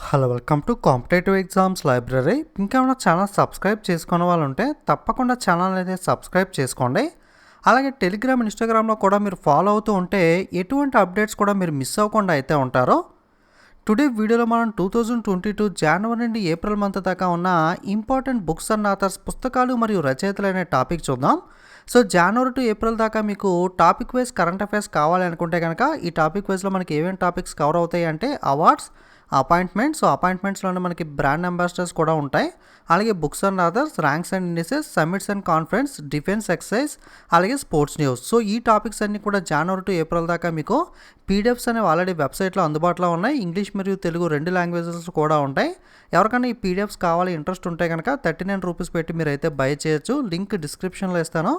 Hello welcome to competitive exams library. ఇంకేమైనా channel subscribe చేసుకున్న వాళ్ళు ఉంటే తప్పకుండా ఛానల్ అయితే సబ్స్క్రైబ్ చేసుకోండి. అలాగే టెలిగ్రామ్, ఇన్స్టాగ్రామ్లో కూడా మీరు ఫాలో అవుతూ ఉంటే ఎటువంటి అప్డేట్స్ కూడా మీరు మిస్ అవ్వకుండా అయితే ఉంటారో. టుడే వీడియోలో మనం 2022 జనవరి నుండి ఏప్రిల్ మంత్ దాకా ఉన్న ఇంపార్టెంట్ బుక్స్ అండ్ ఆథర్స్ పుస్తకాలు మరియు రచయితలు అనే టాపిక్ చూద్దాం. సో జనవరి టు ఏప్రిల్ దాకా మీకు టాపిక్ వైజ్ కరెంట్ అఫైర్స్ కావాలి అనుకుంటే కనుక ఈ టాపిక్ వైజ్లో మనకి ఏమేమి టాపిక్స్ కవర్ అవుతాయి అంటే అవార్డ్స్, అపాయింట్మెంట్స్. సో అపాయింట్మెంట్స్లోనే మనకి బ్రాండ్ అంబాసిడర్స్ కూడా ఉంటాయి. అలాగే books and others, ranks and indices, summits and conference, defence exercise, అలాగే స్పోర్ట్స్ న్యూస్. సో ఈ టాపిక్స్ అన్నీ కూడా జనవరి టు ఏప్రిల్ దాకా మీకు పీడిఎఫ్స్ అనేవి ఆల్రెడీ వెబ్సైట్లో అందుబాటులో ఉన్నాయి. ఇంగ్లీష్ మరియు తెలుగు రెండు లాంగ్వేజెస్ కూడా ఉంటాయి. ఎవరికైనా ఈ పీడిఎఫ్స్ కావాలి, ఇంట్రెస్ట్ ఉంటే కనుక 39 రూపీస్ పెట్టి మీరు అయితే బై చేయొచ్చు. లింక్ డిస్క్రిప్షన్లో ఇస్తాను.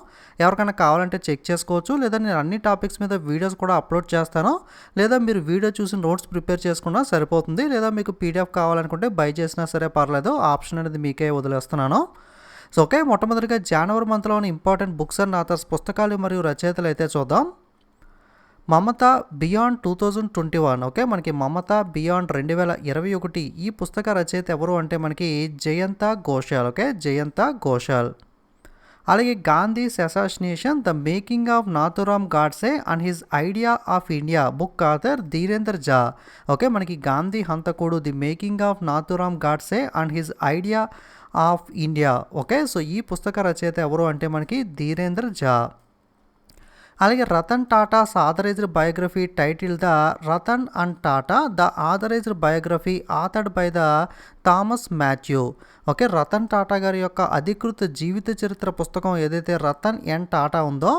ఎవరికైనా కావాలంటే చెక్ చేసుకోవచ్చు. లేదా నేను అన్ని టాపిక్స్ మీద వీడియోస్ కూడా అప్లోడ్ చేస్తాను. లేదా మీరు వీడియో చూసి నోట్స్ ప్రిపేర్ చేసుకున్నా సరిపోతుంది. లేదా మీకు పీడిఎఫ్ కావాలనుకుంటే బై చేసినా సరే పర్లేదు. ఆప్షన్ అనేది మీకే వదిలేస్తున్నాను. సో ఓకే, మొట్టమొదటిగా జనవరి మంత్లోని ఇంపార్టెంట్ బుక్స్ అండ్ ఆథర్స్ పుస్తకాలు మరియు రచయితలు అయితే చూద్దాం. మమత బియాండ్ 2021. ఓకే, మనకి మమత బియాండ్ 2021 ఈ పుస్తక రచయిత ఎవరు అంటే మనకి జయంత ఘోషాల్. ఓకే, జయంత ఘోషాల్. అలాగే Gandhi's assassination, the making of Nathuram Godse and his idea of India, book author Dhirendra Jha. Okay, మనకి గాంధీ హంతకుడు, the making of Nathuram Godse and his idea of India. Okay, so ఈ పుస్తక రచయిత ఎవరు అంటే మనకి ధీరేందర్ ఝా. అలాగే Ratan Tata's authorised biography title the Ratan and Tata, the authorised biography authored by the Thomas Mathew. Okay, Ratan Tata గారి యొక్క అధికృత జీవిత చరిత్ర పుస్తకం ఏదైతే రతన్ ఎన్ టాటా ఉందో,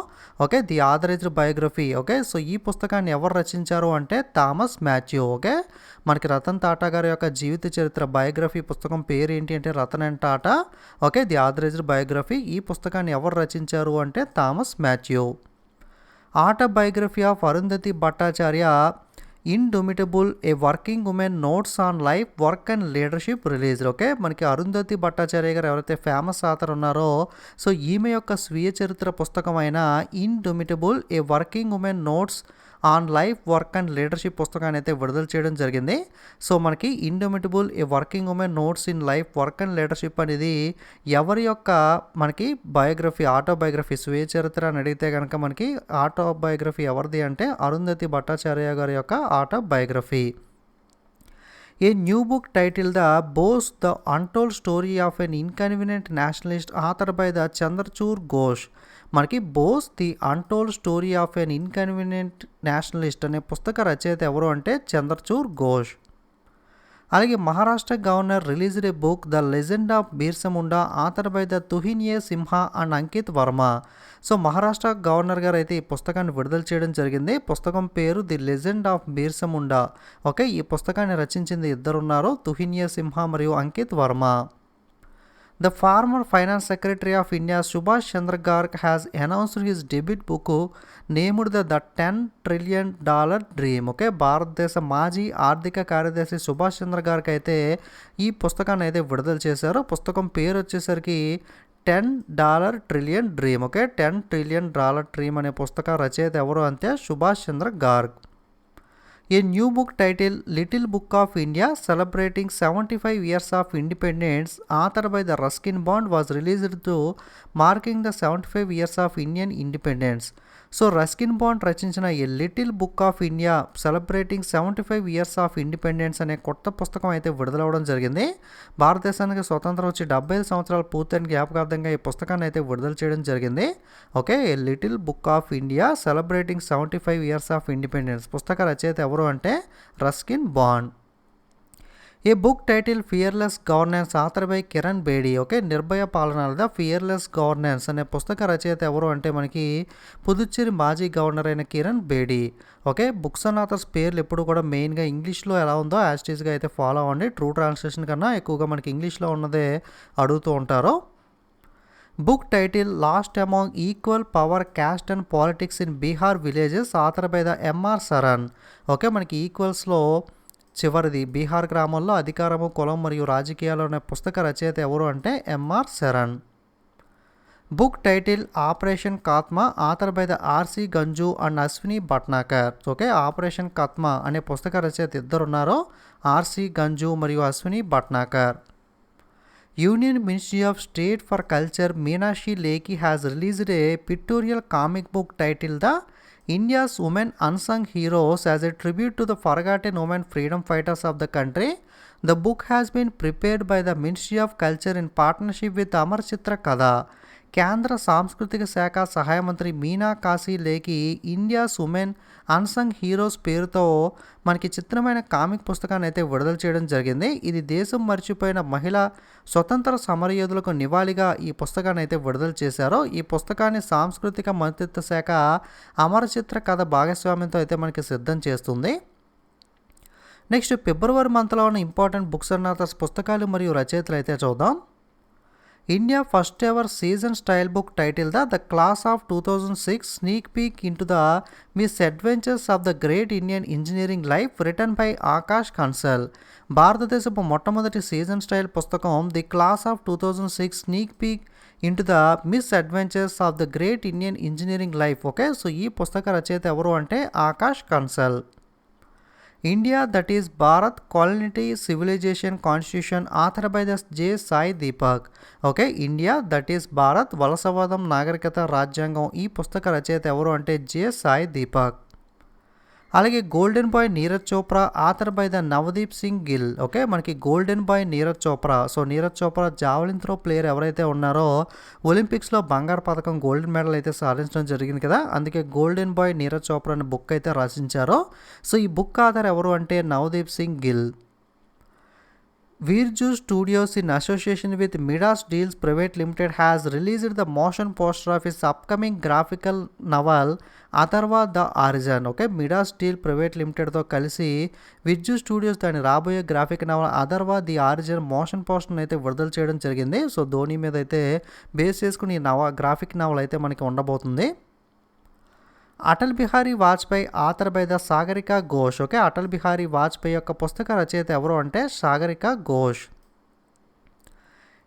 okay, the authorised biography. Okay, so ఈ పుస్తకాన్ని ఎవరు రచించారు అంటే థామస్ మాథ్యూ. ఓకే, మనకి రతన్ టాటా గారి యొక్క జీవిత చరిత్ర బయోగ్రఫీ పుస్తకం పేరు ఏంటి అంటే Ratan and Tata. Okay, the authorised biography. ఈ పుస్తకాన్ని ఎవరు రచించారు అంటే Thomas Mathew. Autobiography of Arundhati Bhattacharya, indomitable a working women notes on life, work and leadership release. Okay, మనకి అరుంధతి భట్టాచార్య గారు ఎవరైతే ఫేమస్ ఆథర్ ఉన్నారో, సో ఈమె యొక్క స్వీయ చరిత్ర పుస్తకమైన indomitable a working women notes on life, work and leadership పుస్తకాన్ని అయితే విడుదల చేయడం జరిగింది. సో మనకి indomitable a working women notes in life, work and leadership అనేది ఎవరి యొక్క మనకి బయోగ్రఫీ, ఆటోబయోగ్రఫీ, స్వీయ చరిత్ర అని అడిగితే కనుక మనకి ఆటోబయోగ్రఫీ ఎవరిది అంటే అరుంధతి భట్టాచార్య గారి యొక్క autobiography. A new book title the Bose, the untold story of an inconvenient nationalist author by the Chandrachur Ghosh. మనకి Bose, the untold story of an inconvenient nationalist అనే పుస్తక రచయిత ఎవరు అంటే చంద్రచూర్ ఘోష్. అలాగే Maharashtra governor released a book the legend of Birsa Munda author by the Tuhin A Sinha and Ankit Verma. So Maharashtra governor గారు అయితే ఈ పుస్తకాన్ని విడుదల చేయడం జరిగింది. పుస్తకం పేరు the legend of Birsa Munda. Okay, ఈ పుస్తకాన్ని రచించింది ఇద్దరున్నారు, తుహిన్ ఏ సింహా మరియు Ankit Varma. The former Finance Secretary of India Subhash Chandra Garg has announced his debut book named the $10 trillion Dream. Okay, భారతదేశ మాజీ ఆర్థిక కార్యదర్శి సుభాష్ చంద్ర గార్గ్ అయితే ఈ పుస్తకాన్ని అయితే విడుదల చేశారు. పుస్తకం పేరు వచ్చేసరికి $10 trillion Dream. Okay, $10 trillion Dream అనే పుస్తక రచయిత ఎవరు అంటే Subhash Chandra Garg. A new book title little book of India celebrating 75 years of independence author by the Ruskin Bond was released to marking the 75 years of Indian independence. So Ruskin Bond రచించిన a little book of India celebrating 75 years of independence అనే కొత్త పుస్తకం అయితే విడుదలవడం జరిగింది. భారతదేశానికి స్వతంత్రం వచ్చి 75 సంవత్సరాలు పూర్తయిన జ్ఞాపకార్థంగా ఈ పుస్తకాన్ని అయితే విడుదల చేయడం జరిగింది. Okay, a little book of India celebrating 75 years of independence. పుస్తక రచయిత ఎవరు అంటే Ruskin Bond. A book title fearless governance author by Kiran Bedi. Okay, నిర్భయ పాలన ద ఫియర్లెస్ గవర్నెన్స్ అనే పుస్తక రచయిత ఎవరు అంటే మనకి పుదుచ్చేరి మాజీ గవర్నర్ అయిన Kiran Bedi. Okay, books and authors పేర్లు ఎప్పుడు కూడా మెయిన్గా ఇంగ్లీష్లో ఎలా ఉందో యాస్టీస్గా అయితే ఫాలో అవ్వండి. ట్రూ ట్రాన్స్లేషన్ కన్నా ఎక్కువగా మనకి ఇంగ్లీష్లో ఉన్నదే అడుగుతూ ఉంటారు. Book title lost among equal power caste and politics in Bihar villages author by the M R Sharan. Okay, మనకి ఈక్వల్స్లో చివరిది బీహార్ గ్రామంలో అధికారము, కులం మరియు రాజకీయాలు అనే పుస్తక రచయిత ఎవరు అంటే MR Sharan. Book title operation Khatma, author by the RC Ganju and Ashwini Bhatnagar. Okay, operation Khatma అనే పుస్తక రచయిత ఇద్దరు ఉన్నారో, ఆర్సి గంజు మరియు Ashwini Bhatnagar. Union ministry of state for culture Meenakshi Lekhi has released a pictorial comic book title the India's women unsung heroes as a tribute to the forgotten women freedom fighters of the country. The book has been prepared by the Ministry of Culture in partnership with Amar Chitra Katha. కేంద్ర సాంస్కృతిక శాఖ సహాయ మంత్రి Meena Kashi Lekhi India's women unsung heroes పేరుతో మనకి చిత్రమైన comic పుస్తకాన్ని అయితే విడుదల చేయడం జరిగింది. ఇది దేశం మర్చిపోయిన మహిళా స్వతంత్ర సమరయోధులకు నివాళిగా ఈ పుస్తకాన్ని అయితే విడుదల చేశారో. ఈ పుస్తకాన్ని సాంస్కృతిక మంత్రిత్వ శాఖ అమర చిత్ర కథ భాగస్వామ్యంతో అయితే మనకి సిద్ధం చేస్తుంది. నెక్స్ట్ ఫిబ్రవరి మంత్లో ఉన్న ఇంపార్టెంట్ బుక్స్ అండ్ ఆథర్స్ పుస్తకాలు మరియు రచయితలు అయితే చూద్దాం. India first ever season style book title the class of 2006 sneak peek into the misadventures of the great Indian engineering life written by Akash Kansal. భారతదేశపు మొట్టమొదటి సీజన్ స్టైల్ పుస్తకం the class of 2006 sneak peek into the misadventures of the great Indian engineering life. Okay, so ఈ పుస్తక రచయిత ఎవరు అంటే Akash Kansal. India that is Bharat coloniality civilisation constitution author by the J Sai Deepak. Okay, India that is Bharat వలసవాదం నాగరికత రాజ్యాంగం. ఈ పుస్తక రచయిత ఎవరు అంటే జే సాయి దీపక్. అలాగే golden boy Neeraj Chopra author by the Navdeep Singh Gill. Okay, మనకి golden boy Neeraj Chopra. So Neeraj Chopra javelin throw player ఎవరైతే ఉన్నారో ఒలింపిక్స్లో బంగారు పథకం గోల్డెన్ మెడల్ అయితే సాధించడం జరిగింది కదా, అందుకే గోల్డెన్ బాయ్ నీరజ్ చోప్రా అనే బుక్ అయితే రచించారో. సో ఈ బుక్ ఆథర్ ఎవరు అంటే Navdeep Singh Gill. Virju Studios in association with Midas Deals Private Limited has released the motion poster of its upcoming graphical novel Atharva the origin. Okay, Midas deal private లిమిటెడ్తో కలిసి Virzu studios దాని రాబోయే graphic novel Atharva the origin motion పోస్టర్ని అయితే విడుదల చేయడం జరిగింది. So Dhoni మీద అయితే బేస్ చేసుకుని ఈ గ్రాఫిక్ నవల్ అయితే మనకి ఉండబోతుంది. Atal Bihari Vajpayee author by the Sagarika Ghosh. Okay, Atal Bihari Vajpayee యొక్క పుస్తక రచయిత ఎవరు అంటే Sagarika Ghosh.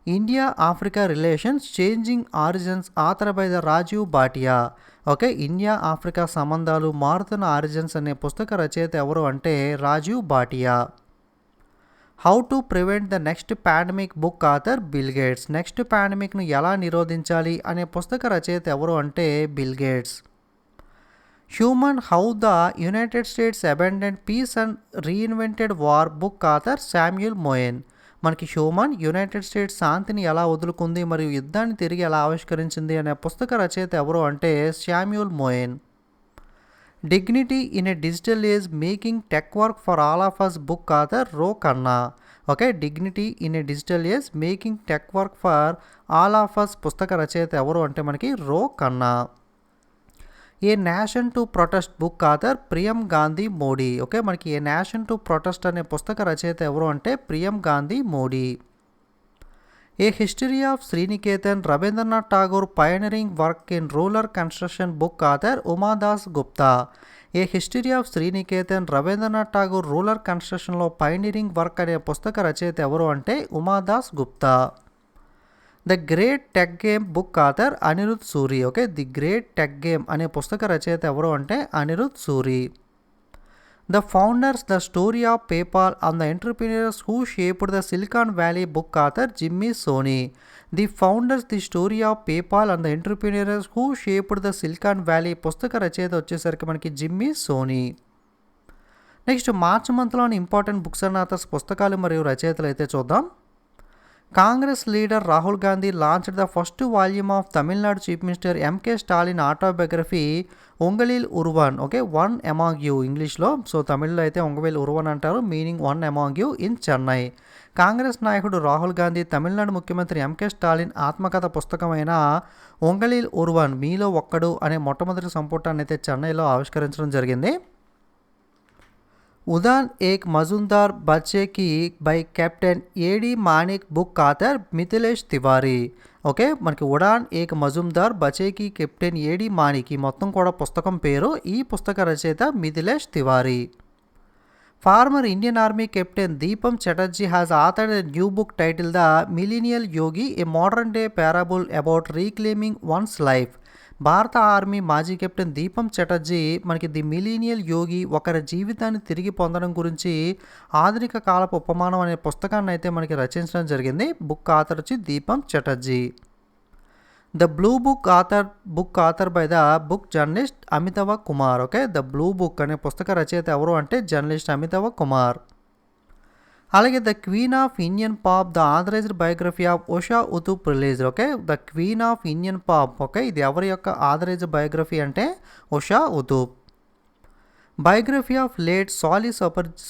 India Africa relations changing origins author by the Rajiv Bhatia. Okay, India Africa సంబంధాలు మారుతున్న ఆరిజిన్స్ అనే పుస్తక రచయిత ఎవరు అంటే Rajiv Bhatia. How to prevent the next pandemic book author Bill Gates. Next పాండమిక్ను ఎలా నిరోధించాలి అనే పుస్తక రచయిత ఎవరు అంటే Bill Gates. Human how the United States abandoned peace and reinvented war book author Samuel Moyn. మనకి హ్యూమన్ యునైటెడ్ స్టేట్స్ శాంతిని ఎలా వదులుకుంది మరియు యుద్ధాన్ని తిరిగి ఎలా ఆవిష్కరించింది అనే పుస్తక రచయిత ఎవరు అంటే Samuel Moyn. Dignity in a digital age making tech work for all of us book author Ro Khanna. Okay, dignity in a digital age making tech work for all of us పుస్తక రచయిత ఎవరు అంటే మనకి Ro Khanna. A nation to protest book author Priyam Gandhi Modi. Okay, మనకి ఏ nation to protest అనే పుస్తక రచయిత ఎవరు అంటే Priyam Gandhi Modi. A history of Sriniketan Rabindranath Tagore pioneering work in rural construction book author Umadas Gupta. A history of Sriniketan Rabindranath Tagore rural కన్స్ట్రక్షన్లో పయనరింగ్ వర్క్ అనే పుస్తక రచయిత ఎవరు అంటే Umadas Gupta. The great tech game book author Anirudh Suri. Okay, the great tech game అనే పుస్తక రచయిత ఎవరు అంటే Anirudh Suri. The founders the story of PayPal and the entrepreneurs who shaped the Silicon Valley book author Jimmy Soni. The founders the story of PayPal and the entrepreneurs who shaped the Silicon Valley పుస్తక రచయిత వచ్చేసరికి మనకి Jimmy Soni. Next March మంత్లోని important books and authors పుస్తకాలు మరియు రచయితలు అయితే చూద్దాం. Congress leader Rahul Gandhi launched the first volume of Tamil Nadu chief minister MK Stalin autobiography Ungalil Oruvan. Okay, one among you ఇంగ్లీష్లో. సో తమిళ్లో అయితే ఉంగవేల్ ఉరువన్ అంటారు, meaning one among you in Chennai. Congress నాయకుడు రాహుల్ గాంధీ తమిళనాడు ముఖ్యమంత్రి ఎంకే స్టాలిన్ ఆత్మకథ పుస్తకమైన ఉంగళీల్ ఉరువన్ మీలో ఒక్కడు అనే మొట్టమొదటి సంపుటాన్ని అయితే చెన్నైలో ఆవిష్కరించడం జరిగింది. Udaan Ek Majumdar Bachche Ki by captain AD Manik book author Mithilesh Tiwari. Okay, మనకి ఉడాన్ ఏక్ మజుందార్ బచేకి కెప్టెన్ ఏడి మాణిక్ ఈ మొత్తం కూడా పుస్తకం పేరు. ఈ పుస్తక రచయిత Mithilesh Tiwari. Former Indian Army Captain Deepam Chatterjee has authored a new book titled The Millennial Yogi, a modern day parable about reclaiming one's life. భారత ఆర్మీ మాజీ కెప్టెన్ దీపం చటర్జీ మనకి ది మిలీనియల్ యోగి ఒకరి జీవితాన్ని తిరిగి పొందడం గురించి ఆధునిక కాలపు ఉపమానం అనే పుస్తకాన్ని అయితే మనకి రచించడం జరిగింది. బుక్ ఆథర్ వచ్చి Deepam Chatterjee. The blue book author by the book journalist Amitava Kumar. Okay, the blue book అనే పుస్తక రచయిత ఎవరు అంటే జర్నలిస్ట్ అమితవ కుమార్. అలాగే the queen of Indian pop the authorised biography of Usha Uthup release. Okay, the queen of Indian pop. Okay, ఇది ఎవరి యొక్క ఆథరైజ్డ్ బయోగ్రఫీ అంటే Usha Uthup. Biography of late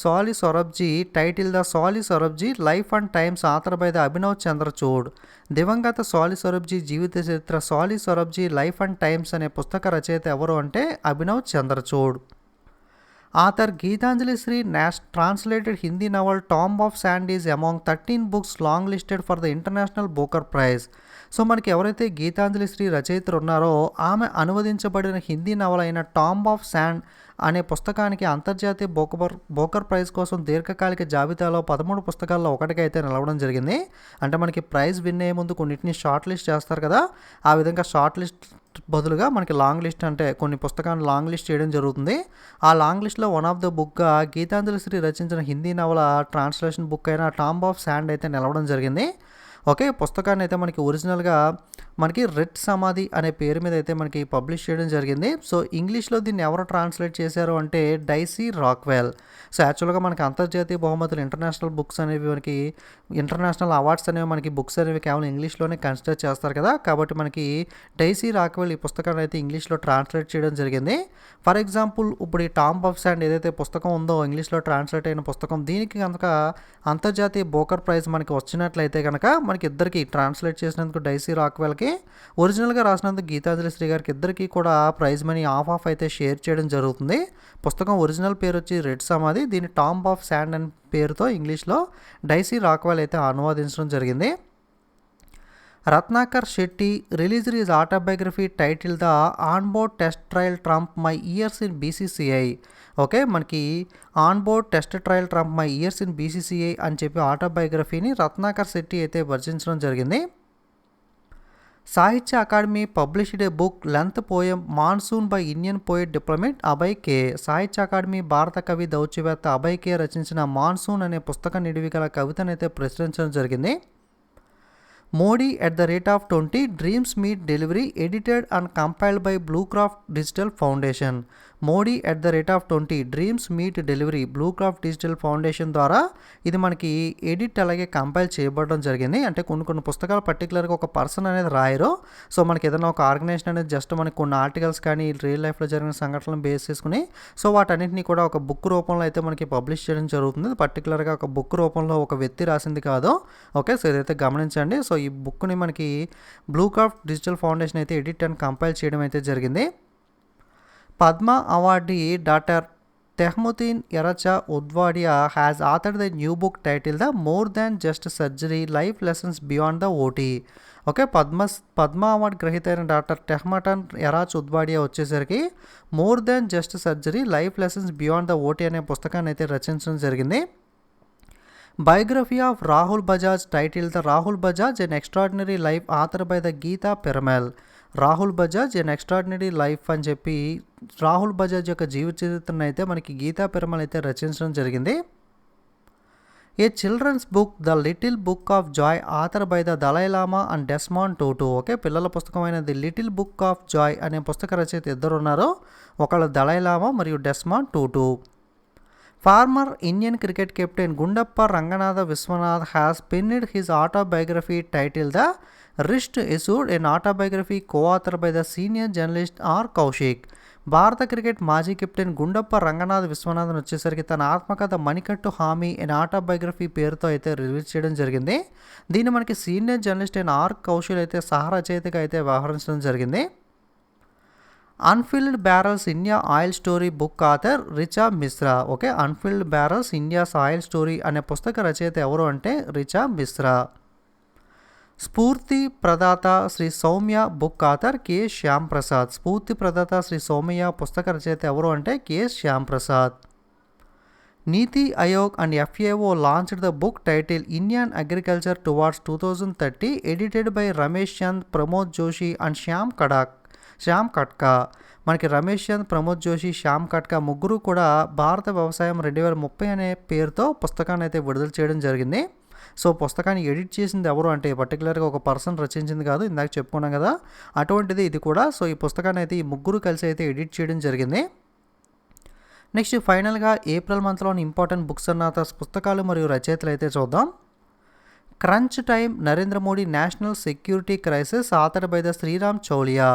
Soli Sorabjee title the Soli Sorabjee life and times author by the Abhinav Chandrachud. దివంగత సాలి సొరబ్జీ జీవిత చరిత్ర సాలి Sorabjee life and times అనే పుస్తక రచయిత ఎవరు అంటే Abhinav Chandrachud. Author Geetanjali Sri translated Hindi novel Tomb of Sand is among 13 books longlisted for the International Booker Prize. So మనకి ఎవరైతే గీతాంజలి శ్రీ రచయితలు ఉన్నారో ఆమె అనువదించబడిన హిందీ నవల అయిన టాంబ్ ఆఫ్ శాండ్ అనే పుస్తకానికి అంతర్జాతీయ బోకర్ ప్రైజ్ కోసం దీర్ఘకాలిక జాబితాలో 13 పుస్తకాల్లో ఒకటిగా అయితే నిలవడం జరిగింది. అంటే మనకి ప్రైజ్ విన్ అయ్యే ముందు కొన్నిటిని షార్ట్ లిస్ట్ చేస్తారు కదా, ఆ విధంగా షార్ట్ లిస్ట్ బదులుగా మనకి లాంగ్ లిస్ట్ అంటే కొన్ని పుస్తకాలను లాంగ్ లిస్ట్ చేయడం జరుగుతుంది. ఆ లాంగ్ లిస్ట్లో వన్ ఆఫ్ ద బుక్గా గీతాంజలి శ్రీ రచించిన హిందీ నవల ట్రాన్స్లేషన్ బుక్ అయిన టాంబ్ ఆఫ్ శాండ్ అయితే నిలవడం జరిగింది. ఓకే, పుస్తకాన్ని అయితే మనకి ఒరిజినల్గా మనకి రెడ్ సమాధి అనే పేరు మీద అయితే మనకి పబ్లిష్ చేయడం జరిగింది. సో ఇంగ్లీష్లో దీన్ని ఎవరు ట్రాన్స్లేట్ చేశారు అంటే డైసీ రాక్వెల్. సో యాక్చువల్గా మనకి అంతర్జాతీయ బహుమతులు ఇంటర్నేషనల్ బుక్స్ అనేవి మనకి ఇంటర్నేషనల్ అవార్డ్స్ అనేవి మనకి బుక్స్ అనేవి కేవలం ఇంగ్లీష్లోనే కన్సిడర్ చేస్తారు కదా, కాబట్టి మనకి డైసీ రాక్వెల్ ఈ పుస్తకాన్ని అయితే ఇంగ్లీష్లో ట్రాన్స్లేట్ చేయడం జరిగింది. ఫర్ ఎగ్జాంపుల్ ఇప్పుడు ఈ టాంబ్ ఆఫ్ శాండ్ ఏదైతే పుస్తకం ఉందో ఇంగ్లీష్లో ట్రాన్స్లేట్ అయిన పుస్తకం, దీనికి కనుక అంతర్జాతీయ బోకర్ ప్రైజ్ మనకి వచ్చినట్లయితే కనుక మనకి ఇద్దరికి ట్రాన్స్లేట్ చేసినందుకు డైసీ రాక్వెల్కి, ఒరిజినల్గా రాసినందుకు గీతాంజలి శ్రీ గారికి ఇద్దరికి కూడా ప్రైజ్ మనీ ఆఫ్ అయితే షేర్ చేయడం జరుగుతుంది. పుస్తకం ఒరిజినల్ పేరు వచ్చి రెడ్ సమాధి, దీని టాంబ్ ఆఫ్ శాండ్ అనే పేరుతో ఇంగ్లీష్లో డైసీ రాక్వెల్ అయితే అనువాదించడం జరిగింది. Ratnakar Shetty released his autobiography title the onboard test trial triumph my years in BCCI. Okay, మనకి onboard test trial triumph my years in BCCI అని చెప్పి ఆటోబయోగ్రఫీని రత్నాకర్ శెట్టి అయితే వర్జించడం జరిగింది. Sahitya Akademi published a book length poem monsoon by Indian poet diplomat Abhay K. Sahitya Akademi భారత కవి దౌత్యవేత్త అభయ్ కే రచించిన మాన్సూన్ అనే పుస్తక నిడివి గల కవితనైతే ప్రచురించడం జరిగింది. Modi at the rate of 20 dreams meet delivery edited and compiled by BlueKraft digital foundation. Modi at the rate of 20 dreams meet delivery BlueKraft digital foundation ద్వారా ఇది మనకి ఎడిట్ అలాగే కంపైల్ చేయబడడం జరిగింది. అంటే కొన్ని పుస్తకాలు పర్టికులర్గా ఒక పర్సన్ అనేది రాయరు. సో మనకి ఏదైనా ఒక ఆర్గనైజేషన్ అనేది జస్ట్ మనకి కొన్ని ఆర్టికల్స్ కానీ రియల్ లైఫ్లో జరిగిన సంఘటనలను బేస్ చేసుకుని సో వాటన్నింటినీ కూడా ఒక బుక్ రూపంలో అయితే మనకి పబ్లిష్ చేయడం జరుగుతుంది. పర్టికులర్గా ఒక బుక్ రూపంలో ఒక వ్యక్తి రాసింది కాదు. ఓకే, సో ఇదైతే గమనించండి. సో ఈ బుక్ని మనకి బ్లూక్రాఫ్ట్ డిజిటల్ ఫౌండేషన్ అయితే ఎడిట్ అండ్ కంపైల్ చేయడం అయితే జరిగింది. Padma awardee doctor Tehemton Erach Udwadia has authored the new book title the more than just surgery life lessons beyond the OT. Okay, Padma award గ్రహీత అయిన డాక్టర్ టెహ్మటన్ ఎరాజ్ ఉద్వాడియా వచ్చేసరికి more than just surgery life lessons beyond the OT అనే పుస్తకాన్ని అయితే రచించడం జరిగింది. Biography of Rahul Bajaj title the Rahul Bajaj an extraordinary life author by the Geeta Piramal. Rahul Bajaj an extraordinary life అని చెప్పి రాహుల్ బజాజ్ యొక్క జీవిత చరిత్రను అయితే మనకి గీతా పిరమల్ అయితే రచించడం జరిగింది. A children's book the little book of joy author by the Dalai Lama and Desmond Tutu. Okay, పిల్లల పుస్తకమైన the little book of joy అనే పుస్తక రచయిత ఇద్దరు ఉన్నారు, ఒకళ్ళు దలైలామా మరియు Desmond Tutu. Former Indian cricket captain Gundappa Ranganatha Viswanath has penned his autobiography titled The Wrist Issued, an autobiography co-authored by the senior journalist R. Kaushik. భారత cricket మాజీ captain Gundappa Ranganath Viswanathan వచ్చేసరికి తన ఆత్మకథ మణికట్టు హామీ అండ్ ఆటోబయోగ్రఫీ పేరుతో అయితే రిలీజ్ చేయడం జరిగింది. దీన్ని మనకి సీనియర్ జర్నలిస్ట్ అయిన ఆర్ కౌశల్ అయితే సహ రచయితగా అయితే వ్యవహరించడం జరిగింది. Unfilled barrels India oil story book author Richa Mishra. Okay, unfilled barrels India's oil story అనే పుస్తక రచయిత ఎవరు అంటే రిచా మిశ్రా. స్ఫూర్తి ప్రదాత Shri Soumya book author K Shyam Prasad. స్ఫూర్తి ప్రదాత శ్రీ సౌమ్య పుస్తక రచయిత ఎవరు అంటే K Shyam Prasad. NITI Aayog and FAO launched the book titled Indian Agriculture Towards 2030, edited by Ramesh Chand, Pramod Joshi and Shyam Katka. మనకి రమేష్ చంద్, ప్రమోద్ జోషి, శ్యామ్ కట్కా ముగ్గురు కూడా భారత వ్యవసాయం 2030 అనే పేరుతో పుస్తకాన్ని అయితే విడుదల చేయడం జరిగింది. సో పుస్తకాన్ని ఎడిట్ చేసింది ఎవరు అంటే పర్టికులర్గా ఒక పర్సన్ రచించింది కాదు, ఇందాక చెప్పుకున్నాం కదా, అటువంటిది ఇది కూడా. సో ఈ పుస్తకాన్ని అయితే ఈ ముగ్గురు కలిసి అయితే ఎడిట్ చేయడం జరిగింది. నెక్స్ట్ ఫైనల్గా ఏప్రిల్ మంత్లోని ఇంపార్టెంట్ బుక్స్ అన్న పుస్తకాలు మరియు రచయితలు అయితే చూద్దాం. Crunch time Narendra Modi national security crisis, authored by the Sreeram Chaulia.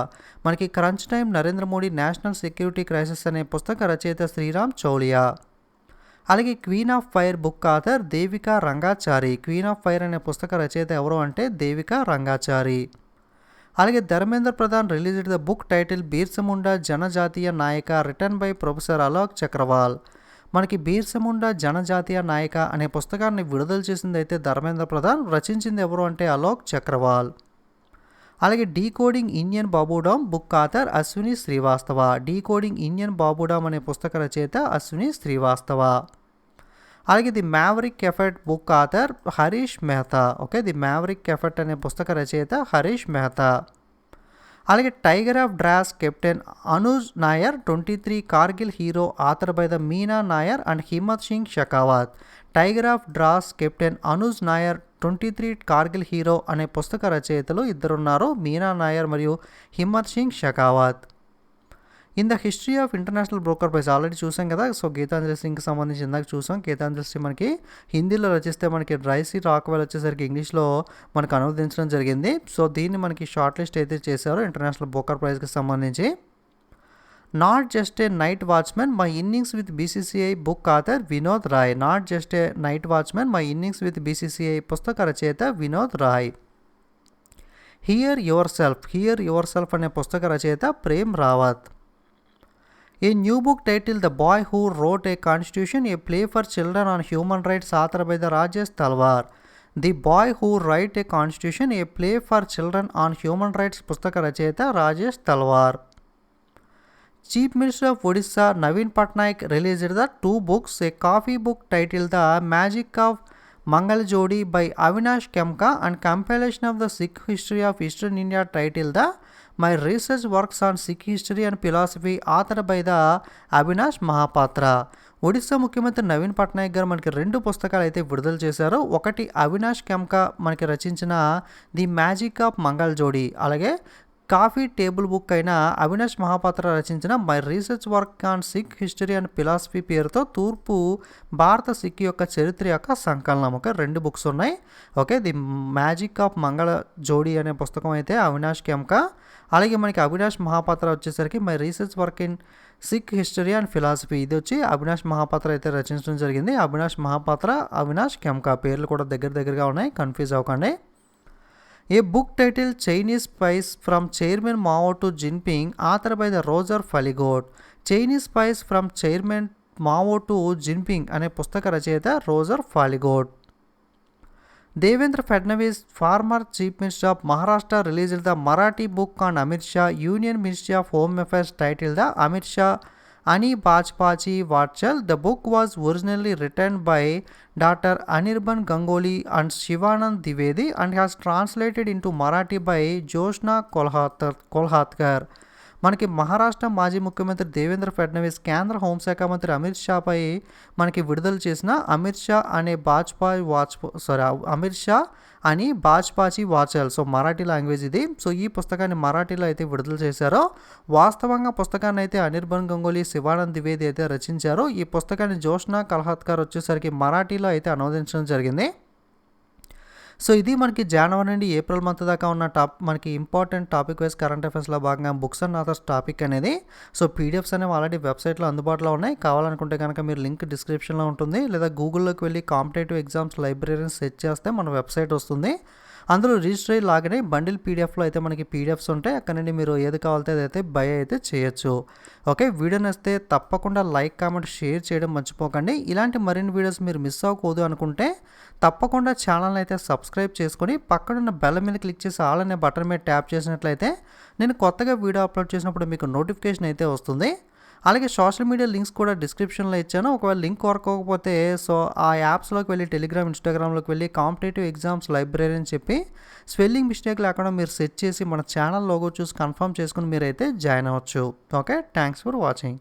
మనకి crunch time Narendra Modi national security crisis అనే పుస్తక రచయిత శ్రీరామ్ చౌలియా. అలాగే queen of fire book author Devika Rangachari. Queen of fire అనే పుస్తక రచయిత ఎవరు అంటే దేవికా రంగాచారి. అలాగే Dharmendra Pradhan released the book title Birsa Munda Janjatiya Nayak, written by professor Alok Chakrawal. మనకి బిర్సా ముండా జనజాతీయ నాయక అనే పుస్తకాన్ని విడుదల చేసింది అయితే ధర్మేంద్ర ప్రధాన్, రచించింది ఎవరు అంటే అలోక్ చక్రవాల్. అలాగే decoding Indian babudom book author Ashwini Shrivastava. Decoding Indian babudom అనే పుస్తక రచయిత అశ్విని శ్రీవాస్తవ. అలాగే the maverick effect book author Harish Mehta. Okay, the maverick effect అనే పుస్తక రచయిత హరీష్ మెహతా. అలాగే tiger of Dras captain Anuj Nayyar 23 Kargil hero, author by the Meena Nayyar and Himmat Singh Shekhawat. Tiger of Dras captain Anuj Nayyar 23 Kargil hero అనే పుస్తక రచయితలు ఇద్దరున్నారు, మీనా నాయర్ మరియు Himmat Singh Shekhawat. In the history of international Booker prize already చూసాం కదా. సో గీతాంజలి సింగ్కి సంబంధించి ఇందాక చూసాం. గీతాంజలి సింగ్ మనకి హిందీలో రచిస్తే మనకి రైసీ రాక్వెల్ వచ్చేసరికి ఇంగ్లీష్లో మనకు అనువదించడం జరిగింది. సో దీన్ని మనకి షార్ట్ లిస్ట్ అయితే చేశారు ఇంటర్నేషనల్ బ్రోకర్ ప్రైజ్కి సంబంధించి. Not just a night watchman my innings with BCCI book author Vinod Rai. Not just a night watchman my innings with BCCI పుస్తక రచయిత Vinod Rai. Hear yourself అనే పుస్తక రచయిత Prem Rawat. A new book titled The Boy Who Wrote a Constitution, a play for children on human rights, authored by the Rajesh Talwar. The Boy Who Wrote a Constitution, a play for children on human rights పుస్తక రచయిత రాజేష్ తల్వార్. Chief Minister of Odisha Naveen Patnaik released the 2 books, a coffee book titled The Magic of Mangal Jodi by Avinash Kemka and compilation of the Sikh history of Eastern India titled The My Research Works on Sikh History and Philosophy, authored by the Avinash Mohapatra. Odisha ముఖ్యమంత్రి నవీన్ పట్నాయక్ గారు మనకి 2 పుస్తకాలు అయితే విడుదల చేశారు. ఒకటి అవినాష్ కెమ్కా మనకి రచించిన ది మ్యాజిక్ ఆఫ్ మంగళ జోడి, అలాగే కాఫీ టేబుల్ బుక్ అయిన అవినాష్ మహాపాత్ర రచించిన my research work on Sikh history and philosophy పేరుతో తూర్పు భారత సిక్ యొక్క చరిత్ర యొక్క సంకలనం. ఓకే, 2 బుక్స్ ఉన్నాయి. Okay, the magic of Mangala Jodi అనే పుస్తకం అయితే అవినాష్ కెమ్కా, అలాగే మనకి అవినాష్ మహాపాత్ర వచ్చేసరికి my research work in Sikh history and philosophy, ఇది వచ్చి అవినాష్ మహాపాత్ర అయితే రచించడం జరిగింది. అవినాష్ మహాపాత్ర, అవినాష్ కెమ్కా పేర్లు కూడా దగ్గరగా ఉన్నాయి, కన్ఫ్యూజ్ అవ్వకండి. A book titled Chinese Spies from Chairman Mao to Jinping, authored by the Roger Faligot. Chinese Spies from Chairman Mao to Jinping అనే పుస్తక రచయిత Roger Faligot. Devendra Fadnavis former chief minister of Maharashtra released the Marathi book on Amit Shah, union ministry of home affairs title the Amit Shah Ani Bajpachi Vatchal. The book was originally written by Dr. Anirban Ganguly and Shivanand Dwivedi and has translated into Marathi by Joshna Kolhatkar. మనకి మహారాష్ట్ర మాజీ ముఖ్యమంత్రి దేవేంద్ర ఫడ్నవీస్ కేంద్ర హోంశాఖ మంత్రి అమిత్ షాపై మనకి విడుదల చేసిన అమిత్ షా అని బాజ్పాచి వాచల్. సో మరాఠీ లాంగ్వేజ్ ఇది. సో ఈ పుస్తకాన్ని మరాఠీలో అయితే విడుదల చేశారో. వాస్తవంగా పుస్తకాన్ని అయితే అనిర్బన్ గంగోలీ, శివానంద్ ద్వివేది అయితే రచించారు. ఈ పుస్తకాన్ని జోష్నా కల్హాత్కర్ వచ్చేసరికి మరాఠీలో అయితే అనువదించడం జరిగింది. సో ఇది మనకి జనవరి నుండి ఏప్రిల్ మంత్ దాకా ఉన్న మనకి ఇంపార్టెంట్ టాపిక్ వైజ్ కరెంట్ అఫైర్స్లో భాగంగా బుక్స్ అండ్ ఆథర్స్ టాపిక్ అనేది. సో పీడిఎఫ్స్ అనేవి ఆల్రెడీ వెబ్సైట్లో అందుబాటులో ఉన్నాయి. కావాలనుకుంటే కనుక మీరు లింక్ డిస్క్రిప్షన్లో ఉంటుంది, లేదా గూగుల్లోకి వెళ్ళి కాంపిటేటివ్ ఎగ్జామ్స్ లైబ్రరీని సెర్చ్ చేస్తే మన వెబ్సైట్ వస్తుంది. అందులో రిజిస్టర్ అయ్యి లాగానే బండిల్ పీడిఎఫ్లో అయితే మనకి పీడిఎఫ్స్ ఉంటాయి. అక్కడ నుండి మీరు ఏది కావాలితే అదైతే బై అయితే చేయొచ్చు. ఓకే, వీడియో నచ్చితే తప్పకుండా లైక్, కామెంట్, షేర్ చేయడం మర్చిపోకండి. ఇలాంటి మరిన్ని వీడియోస్ మీరు మిస్ అవ్వకూడదు అనుకుంటే తప్పకుండా ఛానల్ని అయితే సబ్స్క్రైబ్ చేసుకొని పక్కనున్న బెల్ మీద క్లిక్ చేసి ఆల్ అనే బటన్ మీద ట్యాప్ చేసినట్లయితే నేను కొత్తగా వీడియో అప్లోడ్ చేసినప్పుడు మీకు నోటిఫికేషన్ అయితే వస్తుంది. అలాగే సోషల్ మీడియా లింక్స్ కూడా డిస్క్రిప్షన్లో ఇచ్చాను. ఒకవేళ లింక్ వర్క్ అవ్వకపోతే సో ఆ యాప్స్లోకి వెళ్ళి టెలిగ్రామ్, ఇన్స్టాగ్రామ్లోకి వెళ్ళి కాంపిటేటివ్ ఎగ్జామ్స్ లైబ్రరీ అని చెప్పి స్పెల్లింగ్ మిస్టేక్ లేకుండా మీరు సెర్చ్ చేసి మన ఛానల్ లోగో చూసి కన్ఫర్మ్ చేసుకుని మీరైతే జాయిన్ అవ్వచ్చు. Okay, thanks for watching.